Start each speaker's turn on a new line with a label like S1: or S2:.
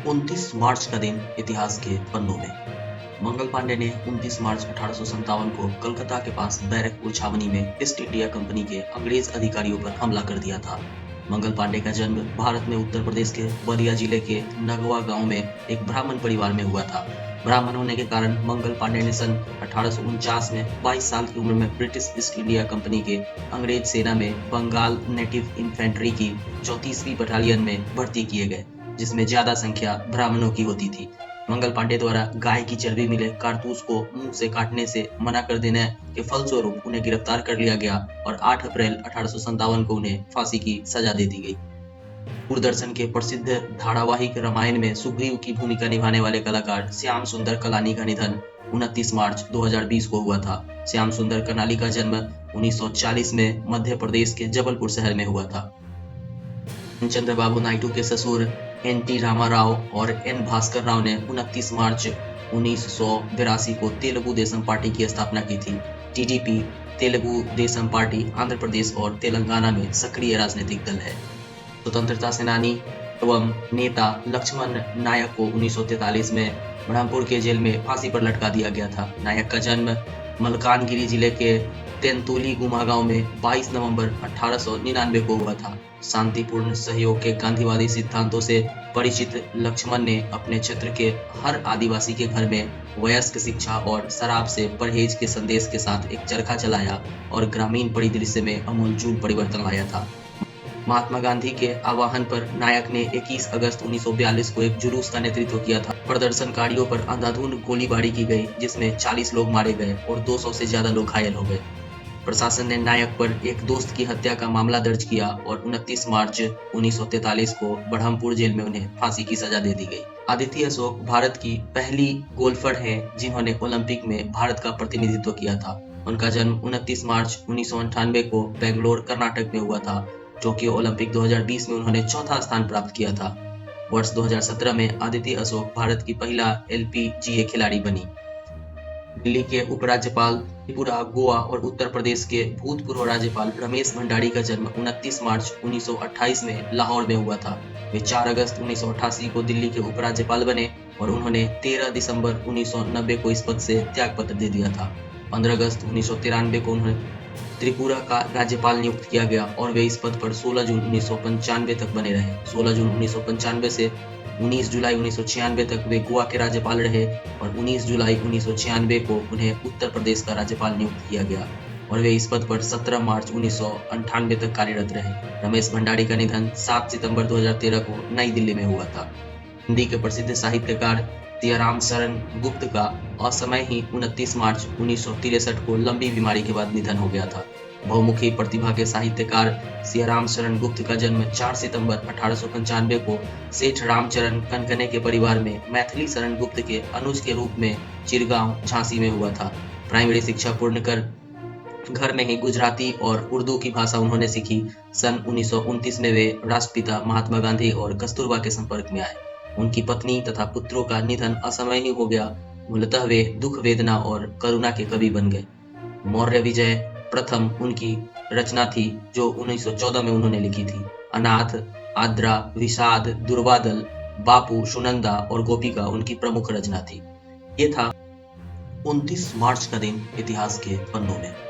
S1: 29 मार्च का दिन इतिहास के पन्नों में। मंगल पांडे ने 29 मार्च 1857 को कलकत्ता के पास बैरकपुर छावनी में ईस्ट इंडिया कंपनी के अंग्रेज अधिकारियों पर हमला कर दिया था। मंगल पांडे का जन्म भारत में उत्तर प्रदेश के बलिया जिले के नगवा गांव में एक ब्राह्मण परिवार में हुआ था। ब्राह्मण होने के कारण मंगल पांडे ने सन 1849 में 22 साल की उम्र में ब्रिटिश ईस्ट इंडिया कंपनी के अंग्रेज सेना में बंगाल नेटिव इन्फेंट्री की 34वीं बटालियन में भर्ती किए गए, जिसमें ज्यादा संख्या ब्राह्मणों की होती थी। मंगल पांडे द्वारा गाय की चर्बी मिले कारतूस को मुंह से काटने से मना कर देने के फलस्वरूप उन्हें गिरफ्तार कर लिया गया और 8 अप्रैल 1857 को उन्हें फांसी की सजा दे दी गई। दूरदर्शन के प्रसिद्ध धारावाहिक रामायण में सुग्रीव की भूमिका निभाने वाले कलाकार श्याम सुंदर कलानी का निधन 29 मार्च 2020 को हुआ था। श्याम सुंदर कलानी का जन्म 1940 में मध्य प्रदेश के जबलपुर शहर में हुआ था। चंद्रबाबू नायडू के ससुर एन.टी. रामाराव और एन. भास्कर राव ने 29 मार्च 1982 को तेलुगु देशम पार्टी की स्थापना की थी। टीडीपी तेलुगु देशम पार्टी आंध्र प्रदेश और तेलंगाना में सक्रिय राजनीतिक दल है। स्वतंत्रता सेनानी एवं नेता लक्ष्मण नायक को 1943 में ब्रह्मपुर के जेल में फांसी पर लटका दिया गया था। नायक का जन्म मलकानगिरी जिले के तेंतुली गुमा गांव में 22 नवंबर 1899 को हुआ था। शांतिपूर्ण सहयोग के गांधीवादी सिद्धांतों से परिचित लक्ष्मण ने अपने क्षेत्र के हर आदिवासी के घर में वयस्क शिक्षा और शराब से परहेज के संदेश के साथ एक चरखा चलाया और ग्रामीण परिदृश्य में अमूलजूल परिवर्तन लाया था। महात्मा गांधी के आह्वान पर नायक ने 21 अगस्त 1942 को एक जुलूस का नेतृत्व किया था। प्रदर्शनकारियों पर अंधाधुंध गोलीबारी की गई, जिसमें 40 लोग मारे गए और 200 से ज्यादा लोग घायल हो गए। प्रशासन ने नायक पर एक दोस्त की हत्या का मामला दर्ज किया और 29 मार्च 1943 को ब्रह्मपुर जेल में उन्हें फांसी की सजा दे दी गई। अदिति अशोक भारत की पहली गोल्फर हैं जिन्होंने ओलंपिक में भारत का प्रतिनिधित्व किया था। उनका जन्म 29 मार्च 1998 को बेंगलोर कर्नाटक में हुआ था। टोक्यो ओलंपिक 2020 में उन्होंने चौथा स्थान प्राप्त किया था। वर्ष 2017 में अदिति अशोक भारत की पहला एलपीजीए खिलाड़ी बनी। दिल्ली के उपराज्यपाल, त्रिपुरा, गोवा और उत्तर प्रदेश के भूतपूर्व राज्यपाल रमेश भंडारी का जन्म 29 मार्च 1928 में लाहौर में हुआ था। वे 4 अगस्त 1988 को दिल्ली के उपराज्यपाल बने और उन्होंने 13 दिसंबर 1990 को इस पद से त्यागपत्र दे दिया था। 15 अगस्त 1993 को उन्हें त्रिपुरा का राज्यपाल नियुक्त किया गया और वे इस पद पर 16 जून 1995 तक बने रहे। 16 जून 1995 से 19 जुलाई 1996 तक वे गोवा के राज्यपाल रहे और 19 जुलाई 1996 को उन्हें उत्तर प्रदेश का राज्यपाल नियुक्त किया गया और वे इस पद पर 17 मार्च 1998 तक कार्यरत रहे। रमेश भंडारी का निधन 7 सितंबर 2013 को नई दिल्ली में हुआ था। हिंदी के प्रसिद्ध साहित्यकार सियाराम शरण गुप्त का असमय ही 29 मार्च 1963 को लंबी बीमारी के बाद निधन हो गया था। बहुमुखी प्रतिभा के साहित्यकार सियाराम शरण गुप्त का जन्म 4 सितंबर 1895 को सेठ रामचरण कनकने के परिवार में मैथिली शरण गुप्त के अनुज के रूप में चिरगांव, झांसी में हुआ था। प्राइमरी शिक्षा पूर्ण कर घर में ही गुजराती और उर्दू की भाषा उन्होंने सीखी। सन 1929 में वे राष्ट्रपिता महात्मा गांधी और कस्तूरबा के संपर्क में आए। उनकी पत्नी तथा पुत्रों का निधन असमय ही हो गया। मूलतः वे दुख, वेदना और करुणा के कवि बन गए। मौर्य विजय प्रथम उनकी रचना थी जो 1914 में उन्होंने लिखी थी। अनाथ, आद्रा, विषाद, दुर्वादल, बापू, सुनंदा और गोपिका उनकी प्रमुख रचना थी। ये था 29 मार्च का दिन इतिहास के पन्नों में।